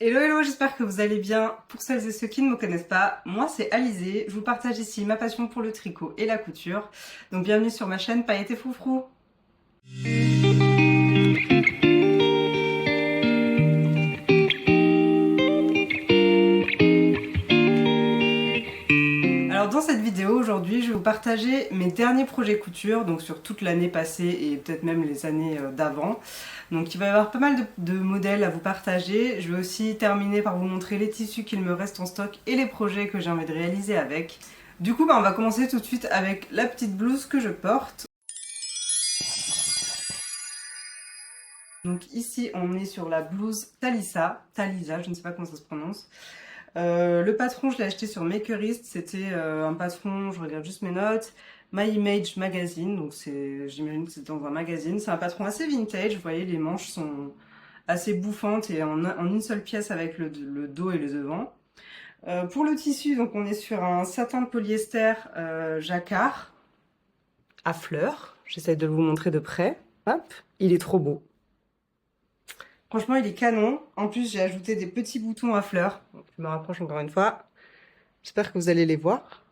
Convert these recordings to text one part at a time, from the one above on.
Hello hello, j'espère que vous allez bien. Pour celles et ceux qui ne me connaissent pas, moi c'est Alizé, je vous partage ici ma passion pour le tricot et la couture. Donc bienvenue sur ma chaîne Paillettes et Froufrou. Alors dans cette vidéo aujourd'hui, je vais vous partager mes derniers projets couture, donc sur toute l'année passée et peut-être même les années d'avant. Donc il va y avoir pas mal de modèles à vous partager. Je vais aussi terminer par vous montrer les tissus qu'il me reste en stock et les projets que j'ai envie de réaliser avec. Du coup, on va commencer tout de suite avec la petite blouse que je porte. Donc ici, on est sur la blouse Thalisa, je ne sais pas comment ça se prononce. Le patron, je l'ai acheté sur Makerist, c'était un patron, je regarde juste mes notes, My Image Magazine, donc j'imagine que c'est dans un magazine. C'est un patron assez vintage, vous voyez, les manches sont assez bouffantes et en une seule pièce avec le dos et le devant. Pour le tissu, donc on est sur un satin de polyester jacquard à fleurs. J'essaie de vous montrer de près. Hop, il est trop beau. Franchement, il est canon. En plus, j'ai ajouté des petits boutons à fleurs. Donc, je me rapproche encore une fois. J'espère que vous allez les voir.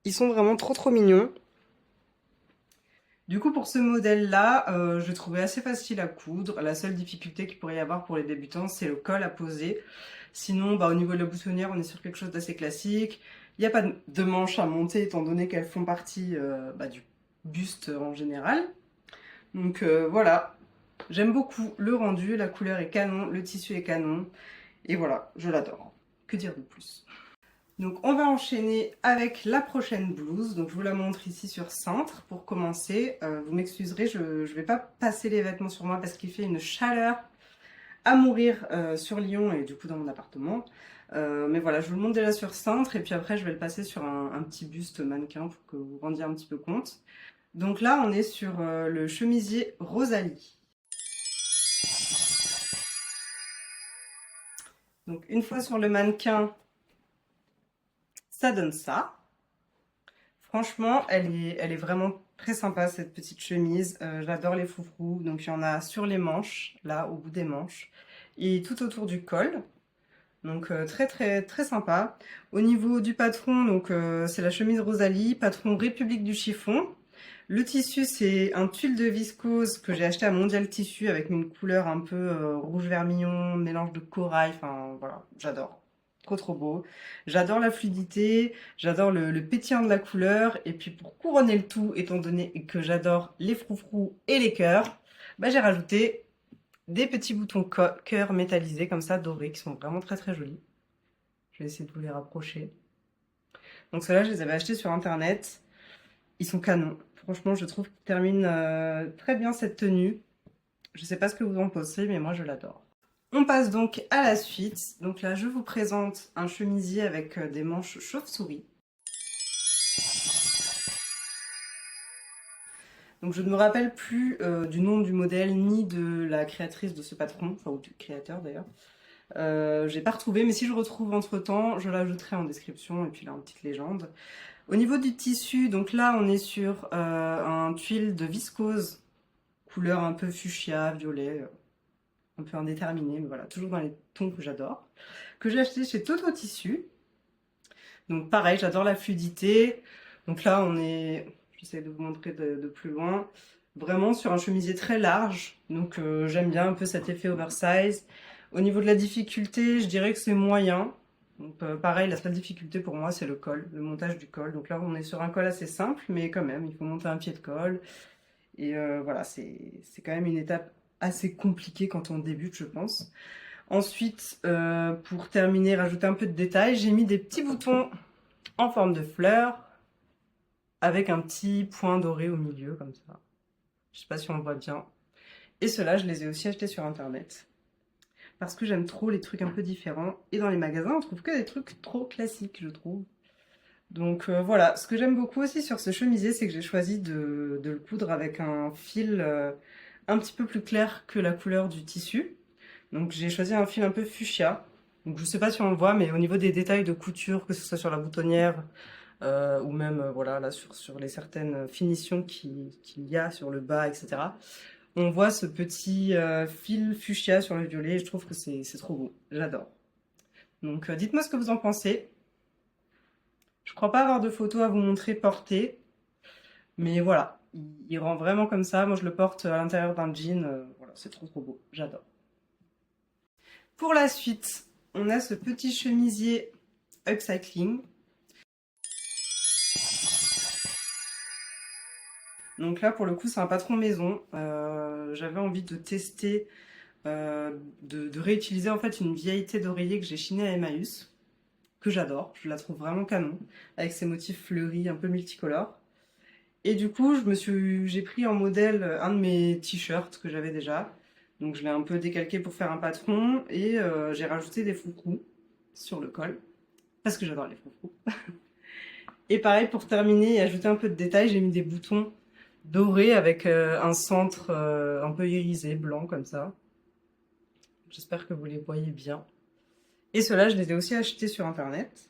Ils sont vraiment trop mignons. Du coup, pour ce modèle-là, je trouvais assez facile à coudre. La seule difficulté qu'il pourrait y avoir pour les débutants, c'est le col à poser. Sinon, au niveau de la boutonnière, on est sur quelque chose d'assez classique. Il n'y a pas de manches à monter, étant donné qu'elles font partie du buste en général. Donc voilà, j'aime beaucoup le rendu, la couleur est canon, le tissu est canon. Et voilà, je l'adore. Que dire de plus? Donc on va enchaîner avec la prochaine blouse. Donc je vous la montre ici sur cintre pour commencer. Vous m'excuserez, je ne vais pas passer les vêtements sur moi parce qu'il fait une chaleur à mourir sur Lyon et du coup dans mon appartement. Mais voilà, je vous le montre déjà sur cintre et puis après je vais le passer sur un petit buste mannequin pour que vous vous rendiez un petit peu compte. Donc là on est sur le chemisier Rosalie. Donc une fois sur le mannequin, ça donne ça. Franchement, elle est vraiment très sympa cette petite chemise. J'adore les froufrous. Donc il y en a sur les manches, là au bout des manches, et tout autour du col. Donc très sympa. Au niveau du patron, donc c'est la chemise Rosalie, patron République du chiffon. Le tissu, c'est un tuile de viscose que j'ai acheté à Mondial Tissu avec une couleur un peu rouge vermillon, mélange de corail. Enfin voilà, j'adore. Trop beau. J'adore la fluidité, j'adore le pétillant de la couleur. Et puis pour couronner le tout, étant donné que j'adore les froufrous et les cœurs, j'ai rajouté des petits boutons cœur métallisés comme ça, dorés, qui sont vraiment très jolis. Je vais essayer de vous les rapprocher. Donc ceux-là, je les avais achetés sur internet. Ils sont canons. Franchement, je trouve qu'ils terminent très bien cette tenue. Je sais pas ce que vous en pensez, mais moi je l'adore. On passe donc à la suite. Donc là, je vous présente un chemisier avec des manches chauve-souris. Donc je ne me rappelle plus du nom du modèle ni de la créatrice de ce patron, enfin ou du créateur d'ailleurs. J'ai pas retrouvé, mais si je retrouve entre temps, je l'ajouterai en description et puis là en petite légende. Au niveau du tissu, donc là on est sur un tuile de viscose, couleur un peu fuchsia, violet, un peu indéterminé, mais voilà, toujours dans les tons que j'adore. Que j'ai acheté chez Toto Tissu. Donc pareil, j'adore la fluidité. Donc là on est, j'essaie de vous montrer de plus loin, vraiment sur un chemisier très large. Donc j'aime bien un peu cet effet oversize. Au niveau de la difficulté, je dirais que c'est moyen. Donc pareil, la seule difficulté pour moi, c'est le col, le montage du col. Donc là, on est sur un col assez simple, mais quand même, il faut monter un pied de col. Et voilà, c'est quand même une étape assez compliquée quand on débute, je pense. Ensuite, pour terminer, rajouter un peu de détails, j'ai mis des petits boutons en forme de fleurs avec un petit point doré au milieu, comme ça. Je sais pas si on le voit bien. Et ceux-là, je les ai aussi achetés sur internet. Parce que j'aime trop les trucs un peu différents. Et dans les magasins, on trouve que des trucs trop classiques, je trouve. Donc voilà, ce que j'aime beaucoup aussi sur ce chemisier, c'est que j'ai choisi de le coudre avec un fil un petit peu plus clair que la couleur du tissu. Donc j'ai choisi un fil un peu fuchsia. Donc je sais pas si on le voit, mais au niveau des détails de couture, que ce soit sur la boutonnière ou même voilà là sur les certaines finitions qu'il y a sur le bas, etc. On voit ce petit fil fuchsia sur le violet, je trouve que c'est trop beau, j'adore. Donc dites-moi ce que vous en pensez. Je crois pas avoir de photos à vous montrer portée, mais voilà, il rend vraiment comme ça. Moi je le porte à l'intérieur d'un jean, voilà, c'est trop beau, j'adore. Pour la suite, on a ce petit chemisier upcycling. Donc là pour le coup c'est un patron maison. J'avais envie de tester, de réutiliser en fait une vieille thé d'oreiller que j'ai chinée à Emmaüs, que j'adore, je la trouve vraiment canon, avec ses motifs fleuris un peu multicolores. Et du coup j'ai pris en modèle un de mes t-shirts que j'avais déjà. Donc je l'ai un peu décalqué pour faire un patron et j'ai rajouté des froufrous sur le col, parce que j'adore les froufrous. Et pareil pour terminer et ajouter un peu de détails, j'ai mis des boutons dorés avec un centre un peu irisé, blanc comme ça. J'espère que vous les voyez bien. Et ceux-là, je les ai aussi achetés sur internet.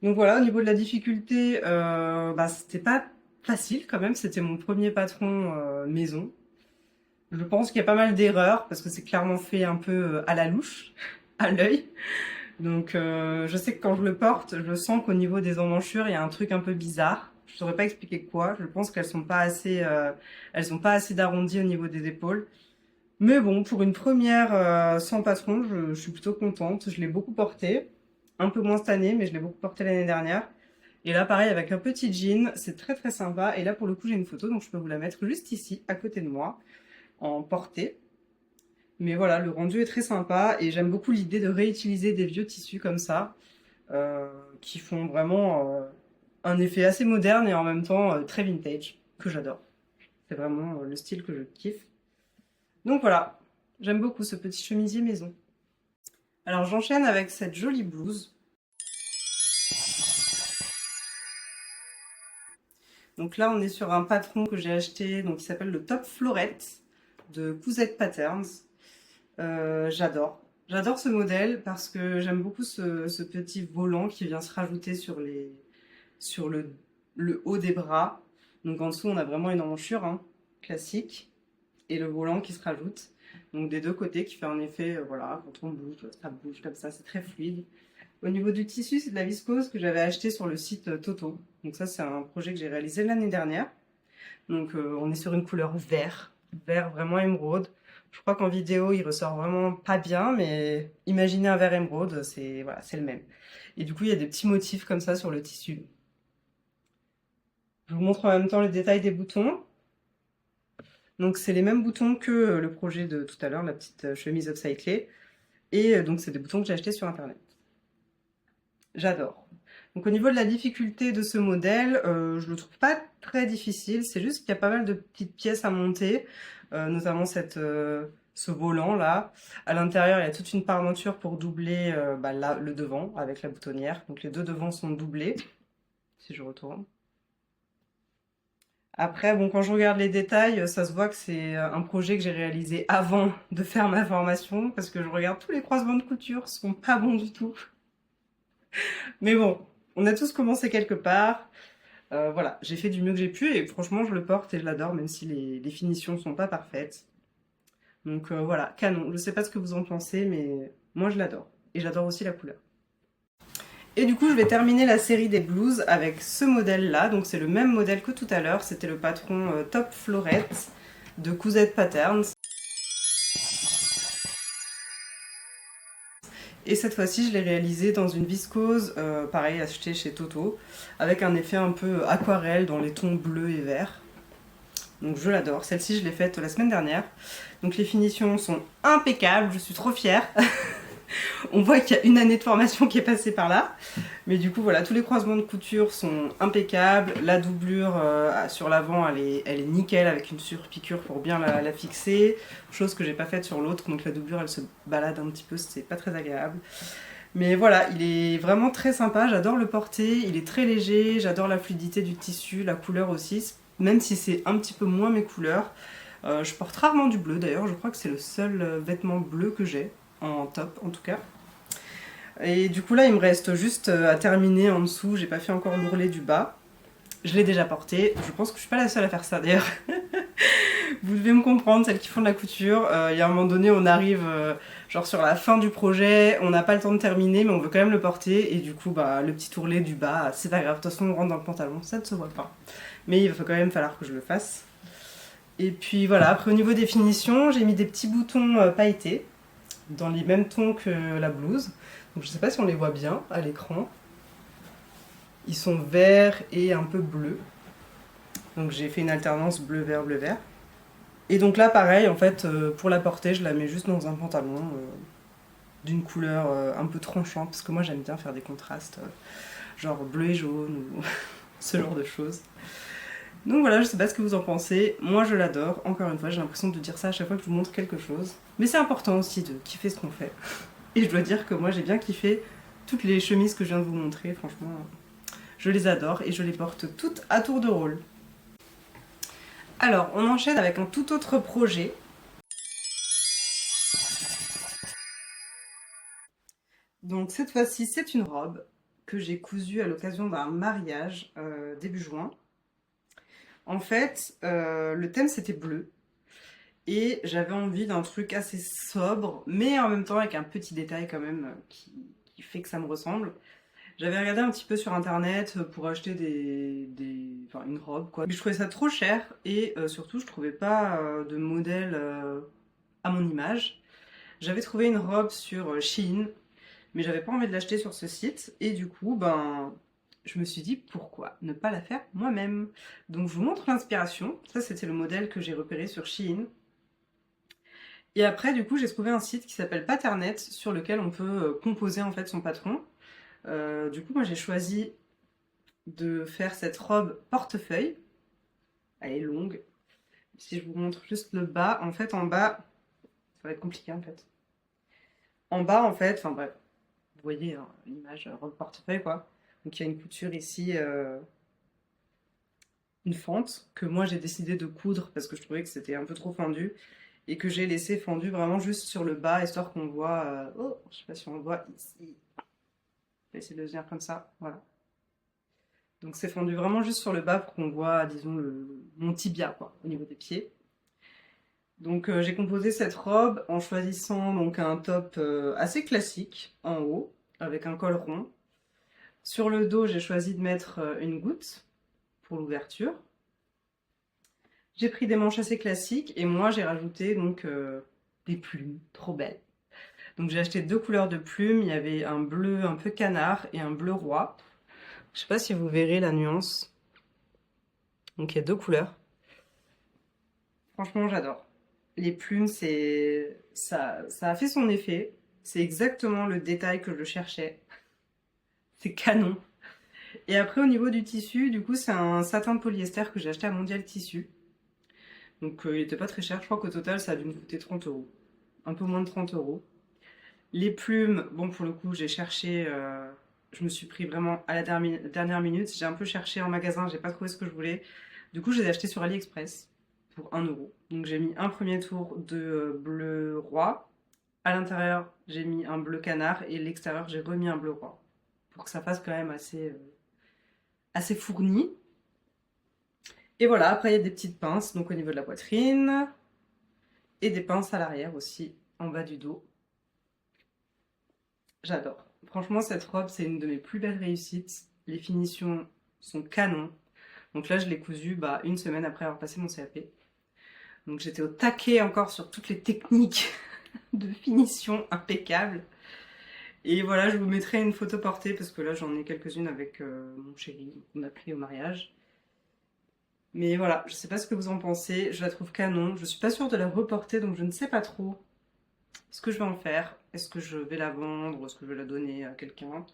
Donc voilà, au niveau de la difficulté, c'était pas facile quand même, c'était mon premier patron maison. Je pense qu'il y a pas mal d'erreurs, parce que c'est clairement fait un peu à la louche, à l'œil. Donc je sais que quand je le porte, je sens qu'au niveau des emmanchures, il y a un truc un peu bizarre. Je saurais pas expliquer quoi, je pense qu'elles sont pas assez, elles ont pas assez d'arrondi au niveau des épaules. Mais bon, pour une première sans patron, je suis plutôt contente. Je l'ai beaucoup porté. Un peu moins cette année, mais je l'ai beaucoup porté l'année dernière. Et là, pareil, avec un petit jean, c'est très très sympa. Et là, pour le coup, j'ai une photo, donc je peux vous la mettre juste ici, à côté de moi, en portée. Mais voilà, le rendu est très sympa et j'aime beaucoup l'idée de réutiliser des vieux tissus comme ça, qui font vraiment un effet assez moderne et en même temps très vintage, que j'adore. C'est vraiment le style que je kiffe. Donc voilà, j'aime beaucoup ce petit chemisier maison. Alors j'enchaîne avec cette jolie blouse. Donc là on est sur un patron que j'ai acheté, donc qui s'appelle le Top Florette de Cousette Patterns. J'adore. J'adore ce modèle parce que j'aime beaucoup ce petit volant qui vient se rajouter sur le haut des bras. Donc en dessous on a vraiment une emmanchure classique et le volant qui se rajoute. Donc des deux côtés qui fait un effet, voilà, quand on bouge, ça bouge comme ça, c'est très fluide. Au niveau du tissu, c'est de la viscose que j'avais acheté sur le site Toto. Donc ça, c'est un projet que j'ai réalisé l'année dernière. Donc on est sur une couleur vert, vert vraiment émeraude. Je crois qu'en vidéo, il ressort vraiment pas bien, mais imaginez un vert émeraude, c'est voilà, c'est le même. Et du coup, il y a des petits motifs comme ça sur le tissu. Je vous montre en même temps les détails des boutons. Donc c'est les mêmes boutons que le projet de tout à l'heure, la petite chemise upcyclée. Et donc c'est des boutons que j'ai achetés sur internet. J'adore. Donc au niveau de la difficulté de ce modèle, je le trouve pas très difficile, c'est juste qu'il y a pas mal de petites pièces à monter, notamment ce volant là. À l'intérieur, il y a toute une parmenture pour doubler le devant avec la boutonnière. Donc les deux devants sont doublés, si je retourne. Après, bon, quand je regarde les détails, ça se voit que c'est un projet que j'ai réalisé avant de faire ma formation, parce que je regarde tous les croisements de couture, ce sont pas bons du tout. Mais bon, on a tous commencé quelque part. Voilà, j'ai fait du mieux que j'ai pu et franchement, je le porte et je l'adore, même si les finitions sont pas parfaites. Donc voilà, canon. Je sais pas ce que vous en pensez, mais moi je l'adore. Et j'adore aussi la couleur. Et du coup, je vais terminer la série des blouses avec ce modèle-là. Donc c'est le même modèle que tout à l'heure. C'était le patron Top Florette de Cousette Patterns. Et cette fois-ci, je l'ai réalisé dans une viscose, pareil, achetée chez Toto, avec un effet un peu aquarelle dans les tons bleus et verts. Donc je l'adore. Celle-ci, je l'ai faite la semaine dernière. Donc les finitions sont impeccables, je suis trop fière. On voit qu'il y a une année de formation qui est passée par là. Mais du coup, voilà, tous les croisements de couture sont impeccables. La doublure sur l'avant, elle est nickel avec une surpiqûre pour bien la fixer. Chose que j'ai pas faite sur l'autre. Donc la doublure, elle se balade un petit peu, c'est pas très agréable. Mais voilà, il est vraiment très sympa. J'adore le porter. Il est très léger. J'adore la fluidité du tissu, la couleur aussi. Même si c'est un petit peu moins mes couleurs. Je porte rarement du bleu d'ailleurs. Je crois que c'est le seul vêtement bleu que j'ai. En top en tout cas. Et du coup là il me reste juste à terminer en dessous, j'ai pas fait encore l'ourlet du bas. Je l'ai déjà porté, je pense que je suis pas la seule à faire ça d'ailleurs. Vous devez me comprendre, celles qui font de la couture. Il y a un moment donné, on arrive genre sur la fin du projet, on n'a pas le temps de terminer, mais on veut quand même le porter. Et du coup, bah, le petit ourlet du bas, c'est pas grave. De toute façon, on rentre dans le pantalon, ça ne se voit pas. Mais il va quand même falloir que je le fasse. Et puis voilà, après au niveau des finitions, j'ai mis des petits boutons pailletés dans les mêmes tons que la blouse. Donc je sais pas si on les voit bien à l'écran. Ils sont verts et un peu bleus. Donc j'ai fait une alternance bleu-vert, bleu-vert. Et donc là, pareil, en fait, pour la porter, je la mets juste dans un pantalon d'une couleur un peu tranchante, parce que moi j'aime bien faire des contrastes, genre bleu et jaune, ou ce genre de choses. Donc voilà, je sais pas ce que vous en pensez, moi je l'adore, encore une fois, j'ai l'impression de dire ça à chaque fois que je vous montre quelque chose. Mais c'est important aussi de kiffer ce qu'on fait. Et je dois dire que moi j'ai bien kiffé toutes les chemises que je viens de vous montrer, franchement, je les adore et je les porte toutes à tour de rôle. Alors, on enchaîne avec un tout autre projet. Donc cette fois-ci, c'est une robe que j'ai cousue à l'occasion d'un mariage début juin. En fait, le thème c'était bleu et j'avais envie d'un truc assez sobre, mais en même temps avec un petit détail quand même qui fait que ça me ressemble. J'avais regardé un petit peu sur internet pour acheter enfin, une robe quoi. Mais je trouvais ça trop cher et surtout je trouvais pas de modèle à mon image. J'avais trouvé une robe sur Shein, mais j'avais pas envie de l'acheter sur ce site et du coup ben je me suis dit pourquoi ne pas la faire moi-même. Donc je vous montre l'inspiration. Ça c'était le modèle que j'ai repéré sur Shein. Et après du coup j'ai trouvé un site qui s'appelle Patternette sur lequel on peut composer en fait son patron. Du coup moi j'ai choisi de faire cette robe portefeuille. Elle est longue. Si je vous montre juste le bas, en fait en bas, ça va être compliqué en fait. En bas en fait, enfin bref, vous voyez hein, l'image robe portefeuille quoi. Donc il y a une couture ici, une fente que moi j'ai décidé de coudre parce que je trouvais que c'était un peu trop fendu et que j'ai laissé fendu vraiment juste sur le bas histoire qu'on voit. Oh, je sais pas si on le voit ici. Je vais essayer de le tenir comme ça, voilà. Donc c'est fendu vraiment juste sur le bas pour qu'on voit, disons, mon tibia quoi, au niveau des pieds. Donc j'ai composé cette robe en choisissant donc un top assez classique en haut avec un col rond. Sur le dos, j'ai choisi de mettre une goutte pour l'ouverture. J'ai pris des manches assez classiques et moi j'ai rajouté donc des plumes trop belles. Donc j'ai acheté deux couleurs de plumes, il y avait un bleu un peu canard et un bleu roi. Je sais pas si vous verrez la nuance. Donc il y a deux couleurs. Franchement, j'adore. Les plumes, ça a fait son effet. C'est exactement le détail que je cherchais. C'est canon. Et après, au niveau du tissu, du coup, c'est un satin de polyester que j'ai acheté à Mondial Tissu. Donc, il était pas très cher. Je crois qu'au total, ça a dû me coûter 30 euros. Un peu moins de 30 euros. Les plumes, bon, pour le coup, j'ai cherché. Je me suis pris vraiment à la dernière minute. J'ai un peu cherché en magasin, j'ai pas trouvé ce que je voulais. Du coup, je les ai achetés sur AliExpress pour 1 euro. Donc, j'ai mis un premier tour de bleu roi. À l'intérieur, j'ai mis un bleu canard et l'extérieur, j'ai remis un bleu roi. Pour que ça fasse quand même assez fourni. Et voilà, après il y a des petites pinces, donc au niveau de la poitrine, et des pinces à l'arrière aussi, en bas du dos. J'adore. Franchement, cette robe, c'est une de mes plus belles réussites. Les finitions sont canon. Donc là, je l'ai cousue bah, une semaine après avoir passé mon CAP. Donc j'étais au taquet encore sur toutes les techniques de finition impeccables. Et voilà, je vous mettrai une photo portée parce que là, j'en ai quelques-unes avec mon chéri qu'on a pris au mariage. Mais voilà, je sais pas ce que vous en pensez, je la trouve canon. Je suis pas sûre de la reporter, donc je ne sais pas trop ce que je vais en faire. Est-ce que je vais la vendre, est-ce que je vais la donner à quelqu'un?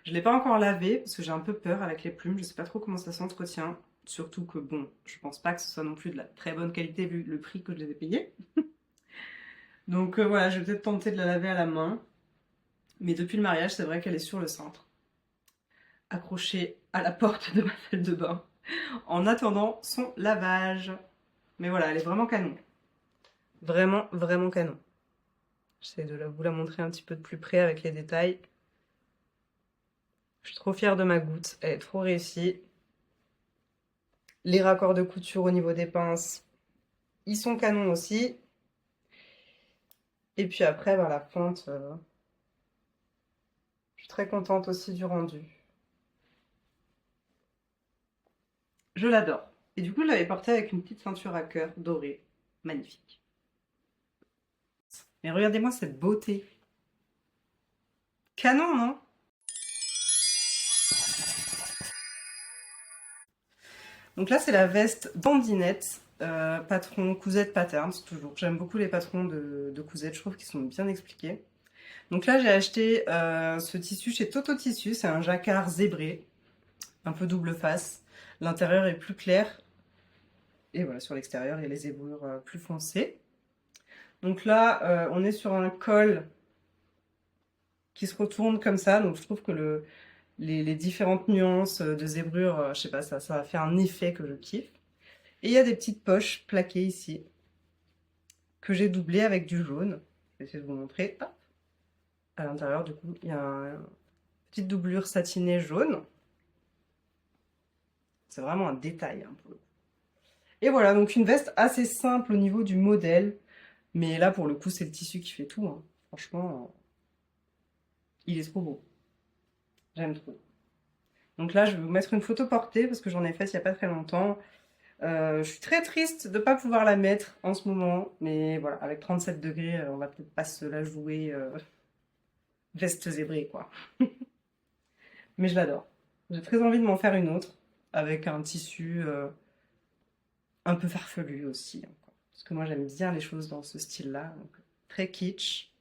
Je l'ai pas encore lavée parce que j'ai un peu peur avec les plumes, je sais pas trop comment ça s'entretient. Surtout que bon, je pense pas que ce soit non plus de la très bonne qualité vu le prix que je les ai payés. Donc voilà, je vais peut-être tenter de la laver à la main. Mais depuis le mariage, c'est vrai qu'elle est sur le cintre, accrochée à la porte de ma salle de bain, en attendant son lavage. Mais voilà, elle est vraiment canon. Vraiment, vraiment canon. J'essaie de vous la montrer un petit peu de plus près avec les détails. Je suis trop fière de ma goutte, elle est trop réussie. Les raccords de couture au niveau des pinces, ils sont canons aussi. Et puis après, ben, la fente, je suis très contente aussi du rendu. Je l'adore. Et du coup, je l'avais porté avec une petite ceinture à cœur dorée. Magnifique. Mais regardez-moi cette beauté. Canon, non? Donc là, c'est la veste Dandinette, patron Cousette Patterns, toujours. J'aime beaucoup les patrons de Cousette, je trouve qu'ils sont bien expliqués. Donc là, j'ai acheté ce tissu chez Toto Tissu, c'est un jacquard zébré, un peu double face. L'intérieur est plus clair, et voilà, sur l'extérieur, il y a les zébrures plus foncées. Donc là, on est sur un col qui se retourne comme ça, donc je trouve que les différentes nuances de zébrure, je sais pas, ça fait un effet que je kiffe. Et il y a des petites poches plaquées ici, que j'ai doublées avec du jaune. Je vais essayer de vous montrer. Hop. À l'intérieur, du coup, il y a une petite doublure satinée jaune. C'est vraiment un détail, hein, pour le coup. Et voilà, donc une veste assez simple au niveau du modèle. Mais là, pour le coup, c'est le tissu qui fait tout, hein. Franchement, il est trop beau. J'aime trop. Donc là, je vais vous mettre une photo portée parce que j'en ai faite il n'y a pas très longtemps. Je suis très triste de ne pas pouvoir la mettre en ce moment. Mais voilà, avec 37 degrés, on va peut-être pas se la jouer veste zébrée, quoi. Mais je l'adore. J'ai très envie de m'en faire une autre avec un tissu un peu farfelu aussi, hein, quoi. Parce que moi, j'aime bien les choses dans ce style-là. Donc, très kitsch.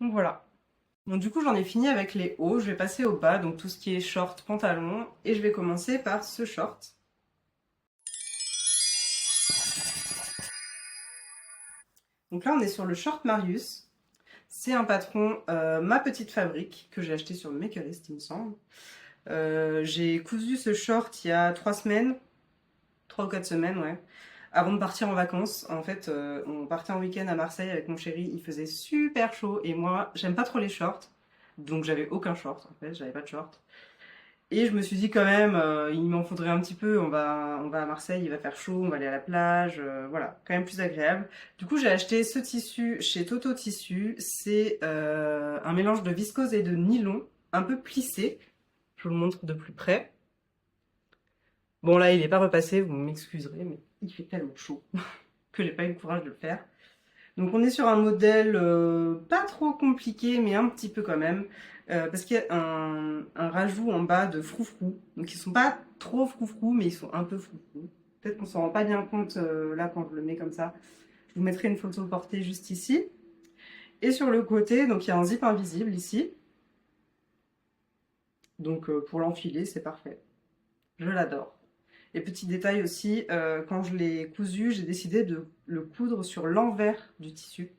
Donc voilà. Donc du coup, j'en ai fini avec les hauts. Je vais passer au bas, donc tout ce qui est short, pantalon. Et je vais commencer par ce short. Donc là, on est sur le short Marius. C'est un patron Ma Petite Fabrique que j'ai acheté sur Makerist, il me semble. J'ai cousu ce short il y a 3 semaines, 3 ou 4 semaines, ouais. Avant de partir en vacances, en fait, on partait en week-end à Marseille avec mon chéri, il faisait super chaud et moi, j'aime pas trop les shorts, donc j'avais aucun short en fait, j'avais pas de short. Et je me suis dit quand même, il m'en faudrait un petit peu, on va à Marseille, il va faire chaud, on va aller à la plage, voilà, quand même plus agréable. Du coup, j'ai acheté ce tissu chez Toto Tissu, c'est un mélange de viscose et de nylon, un peu plissé, je vous le montre de plus près. Bon là, il n'est pas repassé, vous m'excuserez, mais il fait tellement chaud que j'ai pas eu le courage de le faire. Donc on est sur un modèle pas trop compliqué, mais un petit peu quand même, parce qu'il y a un rajout en bas de froufrou. Donc ils sont pas trop froufrou, mais ils sont un peu froufrou. Peut-être qu'on s'en rend pas bien compte là quand je le mets comme ça. Je vous mettrai une photo portée juste ici. Et sur le côté, donc il y a un zip invisible ici. Donc pour l'enfiler, c'est parfait. Je l'adore. Et petit détail aussi, quand je l'ai cousu, j'ai décidé de le coudre sur l'envers du tissu.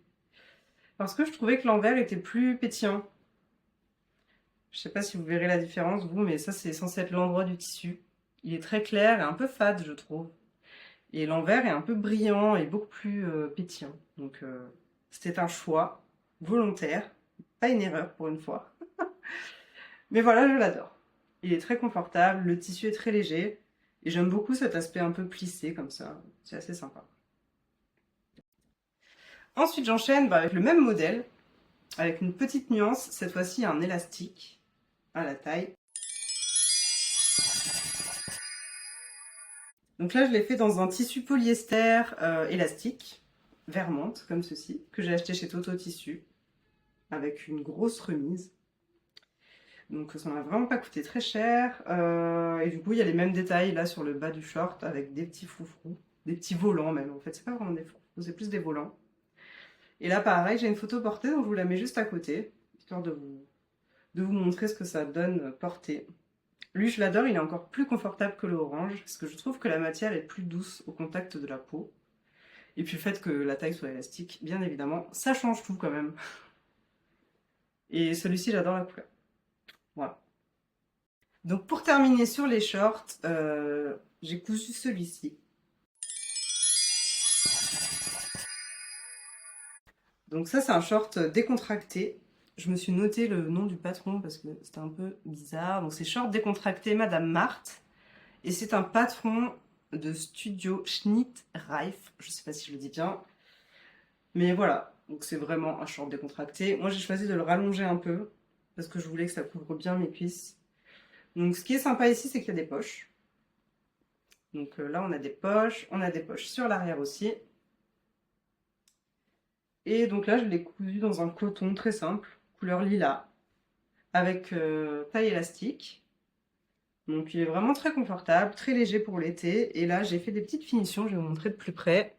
Parce que je trouvais que l'envers était plus pétillant. Je sais pas si vous verrez la différence, vous, mais ça, c'est censé être l'endroit du tissu. Il est très clair et un peu fade, je trouve. Et l'envers est un peu brillant et beaucoup plus pétillant. Donc, c'était un choix volontaire, pas une erreur pour une fois. Mais voilà, je l'adore. Il est très confortable, le tissu est très léger. Et j'aime beaucoup cet aspect un peu plissé comme ça. C'est assez sympa. Ensuite, j'enchaîne avec le même modèle, avec une petite nuance. Cette fois-ci, un élastique à la taille. Donc là, je l'ai fait dans un tissu polyester élastique, vermente, comme ceci, que j'ai acheté chez Toto Tissu, avec une grosse remise. Donc ça m'a vraiment pas coûté très cher. Et du coup, il y a les mêmes détails là sur le bas du short, avec des petits froufrous, des petits volants même. En fait, c'est pas vraiment des froufrous, c'est plus des volants. Et là, pareil, j'ai une photo portée, donc je vous la mets juste à côté, histoire de vous montrer ce que ça donne porté. Lui, je l'adore, il est encore plus confortable que le orange, parce que je trouve que la matière est plus douce au contact de la peau. Et puis le fait que la taille soit élastique, bien évidemment, ça change tout quand même. Et celui-ci, j'adore la couleur. Voilà. Donc pour terminer sur les shorts, j'ai cousu celui-ci. Donc ça, c'est un short décontracté je me suis noté le nom du patron parce que c'était un peu bizarre. Donc c'est Short Décontracté Madame Marthe. Et c'est un patron de studio Schnitt Reif. Je sais pas si je le dis bien. Mais voilà, donc c'est vraiment un short décontracté. Moi j'ai choisi de le rallonger un peu parce que je voulais que ça couvre bien mes cuisses. Donc ce qui est sympa ici, c'est qu'il y a des poches. Donc là on a des poches sur l'arrière aussi. Et donc là je l'ai cousu dans un coton très simple, couleur lilas, avec taille élastique. Donc il est vraiment très confortable, très léger pour l'été. Et là j'ai fait des petites finitions, je vais vous montrer de plus près.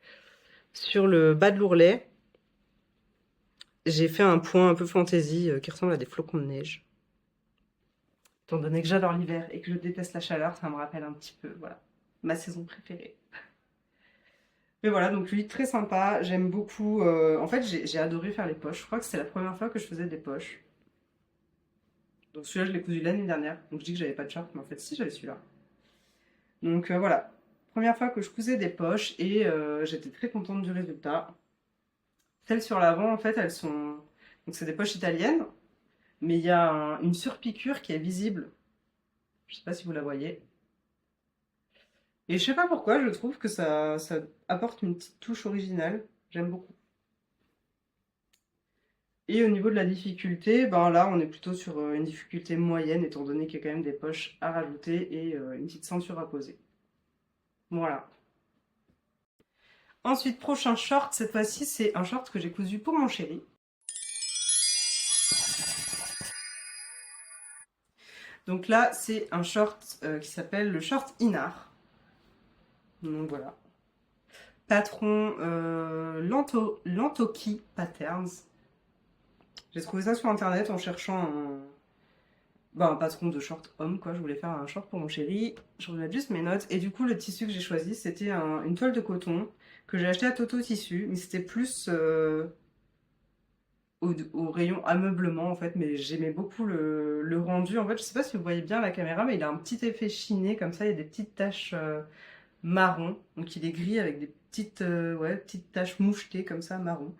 Sur le bas de l'ourlet, j'ai fait un point un peu fantaisie qui ressemble à des flocons de neige. Étant donné que j'adore l'hiver et que je déteste la chaleur, ça me rappelle un petit peu, voilà, ma saison préférée. Mais voilà, donc lui, très sympa, j'aime beaucoup. En fait, j'ai adoré faire les poches. Je crois que c'était la première fois que je faisais des poches. Donc celui-là, je l'ai cousu l'année dernière. Donc je dis que j'avais pas de short, mais en fait, si, j'avais celui-là. Donc voilà, première fois que je cousais des poches et j'étais très contente du résultat. Celles sur l'avant, en fait, elles sont... Donc c'est des poches italiennes, mais il y a une surpiqûre qui est visible. Je sais pas si vous la voyez. Et je sais pas pourquoi, je trouve que ça apporte une petite touche originale. J'aime beaucoup. Et au niveau de la difficulté, ben là, on est plutôt sur une difficulté moyenne, étant donné qu'il y a quand même des poches à rajouter et une petite ceinture à poser. Voilà. Ensuite, prochain short, cette fois-ci, c'est un short que j'ai cousu pour mon chéri. Donc là, c'est un short qui s'appelle le short Inar. Donc voilà. Patron Lantoki Patterns. J'ai trouvé ça sur internet en cherchant un patron de short homme, quoi. Je voulais faire un short pour mon chéri. Je regarde juste mes notes. Et du coup, le tissu que j'ai choisi, c'était une toile de coton que j'ai acheté à Toto Tissu. Mais c'était plus au rayon ameublement, en fait. Mais j'aimais beaucoup le rendu. En fait, je sais pas si vous voyez bien la caméra, mais il a un petit effet chiné. Comme ça, il y a des petites taches marron. Donc, il est gris avec des petites, petites taches mouchetées, comme ça, marron.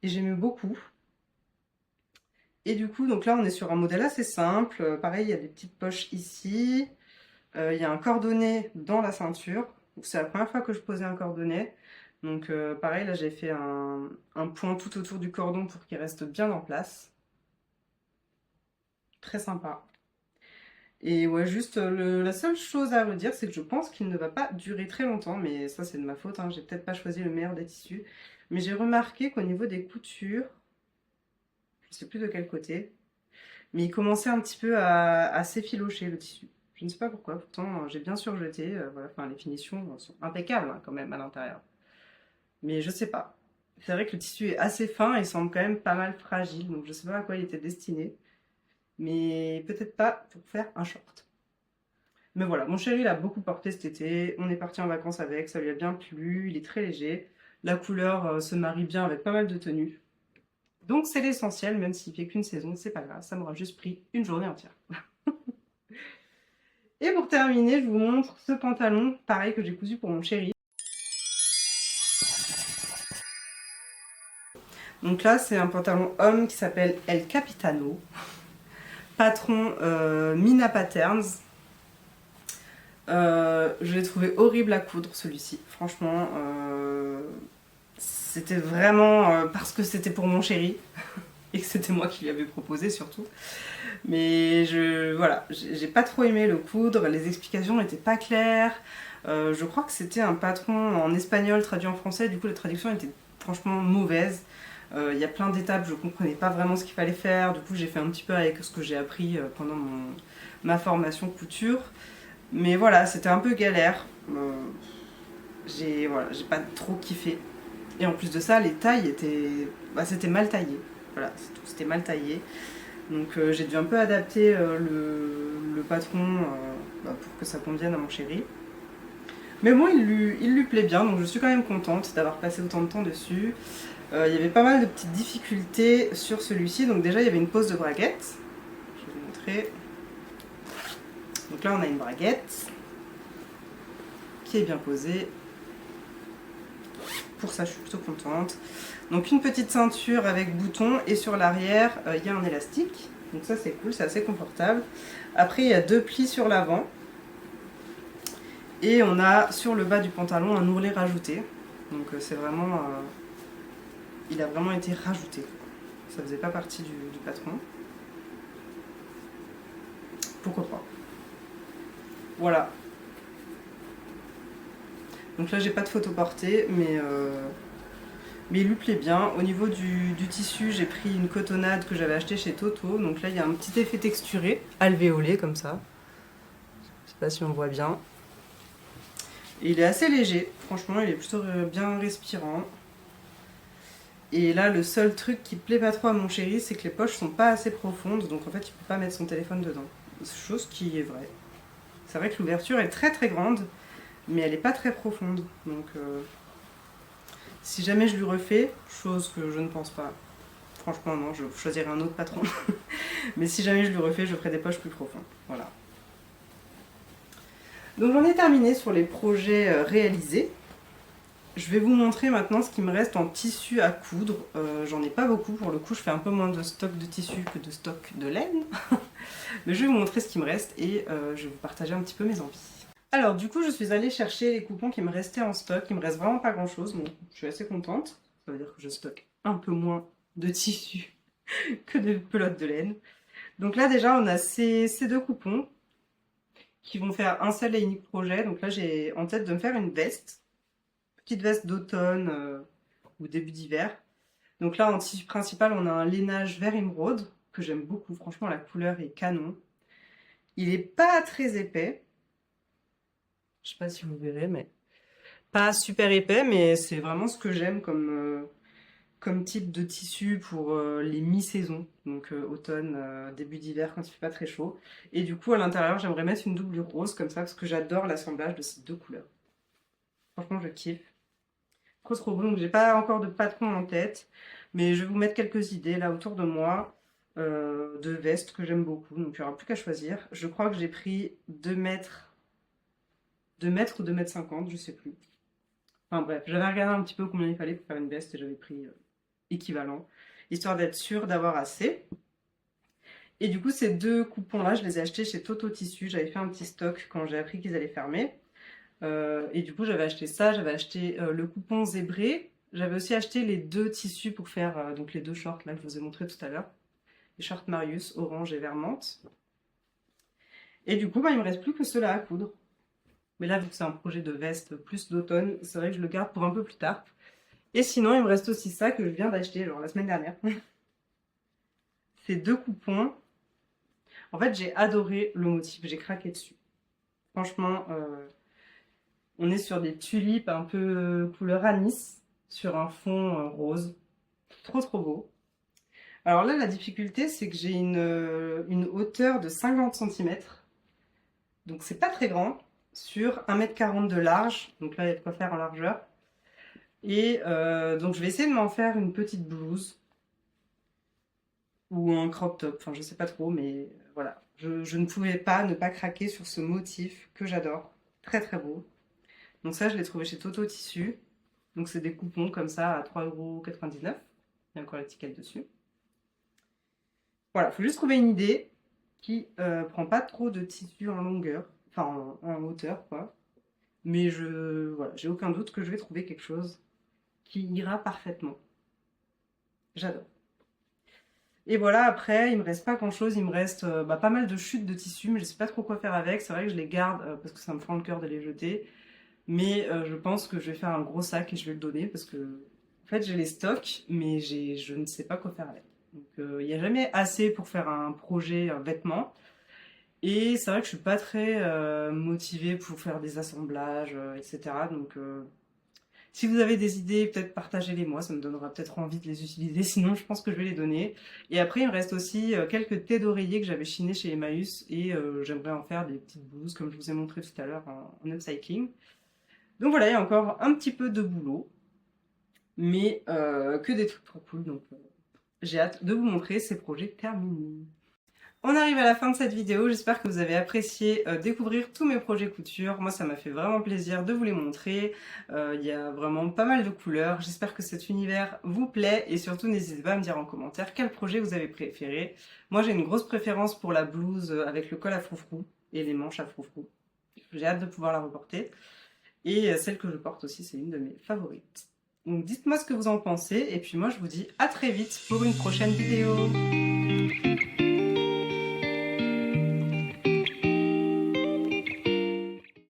Et j'aimais beaucoup. Et du coup, donc là, on est sur un modèle assez simple. Pareil, il y a des petites poches ici. Il y a un cordonnet dans la ceinture. C'est la première fois que je posais un cordonnet. Donc pareil, là, j'ai fait un point tout autour du cordon pour qu'il reste bien en place. Très sympa. Et ouais, juste la seule chose à redire, c'est que je pense qu'il ne va pas durer très longtemps. Mais ça, c'est de ma faute, hein. J'ai peut-être pas choisi le meilleur des tissus. Mais j'ai remarqué qu'au niveau des coutures, je sais plus de quel côté, mais il commençait un petit peu à s'effilocher le tissu. Je ne sais pas pourquoi, pourtant j'ai bien surjeté, voilà, enfin, les finitions sont impeccables hein, quand même à l'intérieur. Mais je sais pas. C'est vrai que le tissu est assez fin et il semble quand même pas mal fragile, donc je sais pas à quoi il était destiné. Mais peut-être pas pour faire un short. Mais voilà, mon chéri l'a beaucoup porté cet été, on est parti en vacances avec, ça lui a bien plu, il est très léger. La couleur se marie bien avec pas mal de tenues. Donc c'est l'essentiel, même s'il fait qu'une saison, c'est pas grave, ça m'aura juste pris une journée entière. Et pour terminer, je vous montre ce pantalon, pareil que j'ai cousu pour mon chéri. Donc là, c'est un pantalon homme qui s'appelle El Capitano. Patron Mina Patterns. Je l'ai trouvé horrible à coudre celui-ci. Franchement, c'était vraiment parce que c'était pour mon chéri. Et que c'était moi qui lui avais proposé surtout. Mais voilà, j'ai pas trop aimé le coudre, les explications n'étaient pas claires. Je crois que c'était un patron en espagnol traduit en français, du coup la traduction était franchement mauvaise. Il y a plein d'étapes, je comprenais pas vraiment ce qu'il fallait faire, du coup j'ai fait un petit peu avec ce que j'ai appris pendant ma formation couture. Mais voilà, c'était un peu galère. Voilà, j'ai pas trop kiffé. Et en plus de ça, les tailles étaient... c'était mal taillé. Voilà, c'est tout, c'était mal taillé. Donc j'ai dû un peu adapter le patron pour que ça convienne à mon chéri. Mais bon, il lui plaît bien, donc je suis quand même contente d'avoir passé autant de temps dessus. Il y avait pas mal de petites difficultés sur celui-ci. Donc déjà, il y avait une pose de braguette. Je vais vous montrer. Donc là, on a une braguette qui est bien posée. pour ça je suis plutôt contente. Donc une petite ceinture avec bouton et sur l'arrière il y a un élastique. Donc ça c'est cool, c'est assez confortable. Après il y a 2 plis sur l'avant. Et on a sur le bas du pantalon un ourlet rajouté. Donc c'est vraiment... il a vraiment été rajouté. Ça faisait pas partie du patron. Pourquoi pas. Voilà. Donc là j'ai pas de photo portée, mais il lui plaît bien. Au niveau du tissu, j'ai pris une cotonnade que j'avais achetée chez Toto. Donc là il y a un petit effet texturé, alvéolé comme ça. Je sais pas si on voit bien. Et il est assez léger, franchement il est plutôt bien respirant. Et là le seul truc qui plaît pas trop à mon chéri, c'est que les poches sont pas assez profondes, donc en fait il peut pas mettre son téléphone dedans. Chose qui est vraie. C'est vrai que l'ouverture est très très grande, mais elle est pas très profonde. Donc si jamais je lui refais, chose que je ne pense pas, franchement non, je choisirai un autre patron. Mais si jamais je lui refais, je ferai des poches plus profondes. Voilà. Donc j'en ai terminé sur les projets réalisés. Je vais vous montrer maintenant ce qui me reste en tissu à coudre. J'en ai pas beaucoup, pour le coup je fais un peu moins de stock de tissu que de stock de laine. Mais je vais vous montrer ce qui me reste et je vais vous partager un petit peu mes envies. Alors du coup je suis allée chercher les coupons qui me restaient en stock. Il me reste vraiment pas grand chose, donc je suis assez contente. Ça veut dire que je stocke un peu moins de tissu que de pelotes de laine. Donc là déjà on a ces 2 coupons qui vont faire un seul et unique projet. Donc là j'ai en tête de me faire une veste. Petite veste d'automne ou début d'hiver. Donc là en tissu principal on a un lainage vert émeraude que j'aime beaucoup, franchement la couleur est canon. Il est pas très épais, je sais pas si vous verrez, mais pas super épais, mais c'est vraiment ce que j'aime comme type de tissu pour les mi-saisons, donc automne, début d'hiver quand il fait pas très chaud. Et du coup à l'intérieur j'aimerais mettre une doublure rose comme ça parce que j'adore l'assemblage de ces 2 couleurs. Franchement je kiffe. Trop bon, donc j'ai pas encore de patron en tête, mais je vais vous mettre quelques idées là autour de moi de vestes que j'aime beaucoup, donc il n'y aura plus qu'à choisir. Je crois que j'ai pris 2 mètres, 2 mètres ou 2 mètres 50, je sais plus. Enfin bref, j'avais regardé un petit peu combien il fallait pour faire une veste et j'avais pris équivalent, histoire d'être sûre d'avoir assez. Et du coup ces 2 coupons là, je les ai achetés chez Toto Tissu, j'avais fait un petit stock quand j'ai appris qu'ils allaient fermer. Et du coup j'avais acheté ça, j'avais acheté le coupon zébré, j'avais aussi acheté les 2 tissus pour faire donc les 2 shorts là que je vous ai montré tout à l'heure, les shorts Marius orange et vert menthe. Et du coup bah, il me reste plus que ceux-là à coudre. Mais là vu que c'est un projet de veste plus d'automne, c'est vrai que je le garde pour un peu plus tard. Et sinon il me reste aussi ça que je viens d'acheter genre la semaine dernière. Ces 2 coupons. En fait j'ai adoré le motif, j'ai craqué dessus. Franchement on est sur des tulipes un peu couleur anis, sur un fond rose. Trop beau. Alors là, la difficulté, c'est que j'ai une hauteur de 50 cm. Donc c'est pas très grand, sur 1,40 m de large. Donc là, il y a de quoi faire en largeur. Et donc je vais essayer de m'en faire une petite blouse. Ou un crop top, enfin je sais pas trop, mais voilà. Je ne pouvais pas ne pas craquer sur ce motif que j'adore. Très beau. Donc ça, je l'ai trouvé chez Toto Tissu. Donc c'est des coupons comme ça à 3,99 €. Il y a encore l'étiquette dessus. Voilà, il faut juste trouver une idée qui prend pas trop de tissu en longueur, enfin en hauteur quoi. Mais voilà, j'ai aucun doute que je vais trouver quelque chose qui ira parfaitement. J'adore. Et voilà, après, il me reste pas grand chose, il me reste pas mal de chutes de tissu, mais je sais pas trop quoi faire avec. C'est vrai que je les garde parce que ça me fend le cœur de les jeter. Mais je pense que je vais faire un gros sac et je vais le donner parce que en fait j'ai les stocks, mais je ne sais pas quoi faire avec. Donc il n'y a jamais assez pour faire un projet vêtements. Et c'est vrai que je suis pas très motivée pour faire des assemblages, etc. Donc si vous avez des idées, peut-être partagez-les moi, ça me donnera peut-être envie de les utiliser, sinon je pense que je vais les donner. Et après il me reste aussi quelques têtes d'oreiller que j'avais chinées chez Emmaüs et j'aimerais en faire des petites blouses comme je vous ai montré tout à l'heure en upcycling. Donc voilà, il y a encore un petit peu de boulot, mais que des trucs trop cool, donc j'ai hâte de vous montrer ces projets terminés. On arrive à la fin de cette vidéo, j'espère que vous avez apprécié découvrir tous mes projets couture. Moi ça m'a fait vraiment plaisir de vous les montrer, il y a vraiment pas mal de couleurs. J'espère que cet univers vous plaît et surtout n'hésitez pas à me dire en commentaire quel projet vous avez préféré. Moi j'ai une grosse préférence pour la blouse avec le col à froufrou et les manches à froufrou. J'ai hâte de pouvoir la reporter. Et celle que je porte aussi, c'est une de mes favorites. Donc dites-moi ce que vous en pensez et puis moi je vous dis à très vite pour une prochaine vidéo.